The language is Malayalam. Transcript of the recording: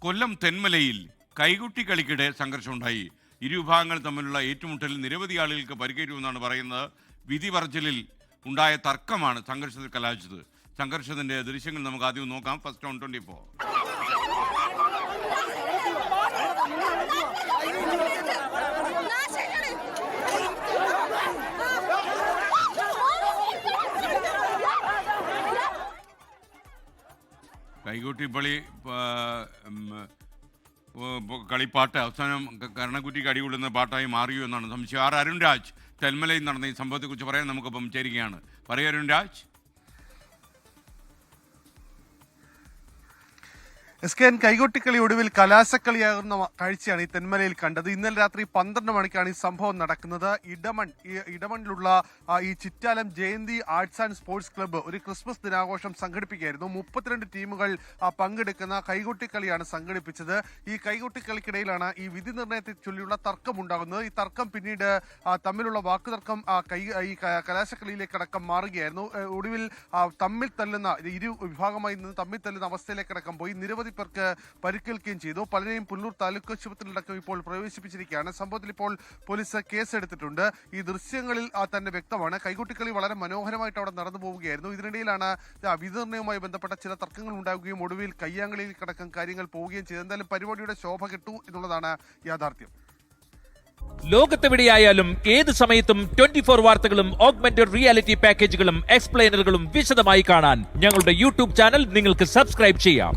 കൊല്ലം തെന്മലയിൽ കൈകുട്ടി കളിക്കിടെ സംഘർഷമുണ്ടായി. ഇരുവിഭാഗങ്ങൾ തമ്മിലുള്ള ഏറ്റുമുട്ടലിൽ നിരവധി ആളുകൾക്ക് പരിക്കേറ്റുവെന്നാണ് പറയുന്നത്. വിധി പറച്ചിലിൽ ഉണ്ടായ തർക്കമാണ് സംഘർഷത്തിൽ കലാശിച്ചത്. സംഘർഷത്തിന്റെ ദൃശ്യങ്ങൾ നമുക്ക് ആദ്യം നോക്കാം. First on 24. കൈകൊട്ടിപ്പളി കളിപ്പാട്ട് അവസാനം കർണക്കുറ്റിക്ക് അടികൊള്ളുന്ന പാട്ടായി മാറിയോ എന്നാണ് സംശയം. അരുൺ രാജ് തെന്മലയിൽ നടന്ന ഈ സംഭവത്തെക്കുറിച്ച് പറയാൻ നമുക്കിപ്പം ചേരുകയാണ്. പറയൂ അരുൺ രാജ്. SKN കൈകൊട്ടിക്കളി ഒടുവിൽ കലാശക്കളിയാകുന്ന കാഴ്ചയാണ് ഈ തെന്മലയിൽ കണ്ടത്. ഇന്നലെ രാത്രി 12 മണിക്കാണ് ഈ സംഭവം നടക്കുന്നത്. ഇടമണിലുള്ള ഈ Chittalam Jayanthi arts and sports club ഒരു ക്രിസ്മസ് ദിനാഘോഷം സംഘടിപ്പിക്കുകയായിരുന്നു. 32 ടീമുകൾ പങ്കെടുക്കുന്ന കൈകൊട്ടിക്കളിയാണ് സംഘടിപ്പിച്ചത്. ഈ കൈകൊട്ടിക്കളിക്കിടയിലാണ് ഈ വിധി നിർണയത്തെ ചൊല്ലിയുള്ള തർക്കമുണ്ടാകുന്നത്. ഈ തർക്കം പിന്നീട് തമ്മിലുള്ള വാക്കുതർക്കം ഈ കലാശക്കളിയിലേക്ക് അടക്കം മാറുകയായിരുന്നു. ഒടുവിൽ തമ്മിൽ തല്ലുന്ന ഇരു വിഭാഗമായി നിന്ന് തമ്മിൽ തല്ലുന്ന അവസ്ഥയിലേക്കടക്കം പോയി. നിരവധി പേർക്ക് പരിക്കേൽക്കുകയും ചെയ്തു. പലരെയും പുല്ലൂർ താലൂക്ക് ആശുപത്രിയിലടക്കം ഇപ്പോൾ പ്രവേശിപ്പിച്ചിരിക്കുകയാണ്. സംഭവത്തിൽ ഇപ്പോൾ പോലീസ് കേസെടുത്തിട്ടുണ്ട്. ഈ ദൃശ്യങ്ങളിൽ തന്നെ വ്യക്തമാണ് കൈകൊട്ടിക്കളി വളരെ മനോഹരമായിട്ട് അവിടെ നടന്നു പോവുകയായിരുന്നു. ഇതിനിടയിലാണ് വിധി നിർണ്ണയവുമായി ബന്ധപ്പെട്ട ചില തർക്കങ്ങൾ ഉണ്ടാവുകയും ഒടുവിൽ കയ്യാങ്കളിയിലേക്കടക്കം കാര്യങ്ങൾ പോവുകയും ചെയ്തു. എന്തായാലും പരിപാടിയുടെ ശോഭ കെട്ടു എന്നുള്ളതാണ് യാഥാർത്ഥ്യം. ലോകത്തെവിടെയായാലും ഏത് സമയത്തും 24 വാർത്തകളും ഓഗ്മെന്റഡ് റിയാലിറ്റി പാക്കേജുകളും എക്സ്പ്ലെയിനറുകളും വിശദമായി കാണാൻ ഞങ്ങളുടെ യൂട്യൂബ് ചാനൽ നിങ്ങൾക്ക് സബ്സ്ക്രൈബ് ചെയ്യാം.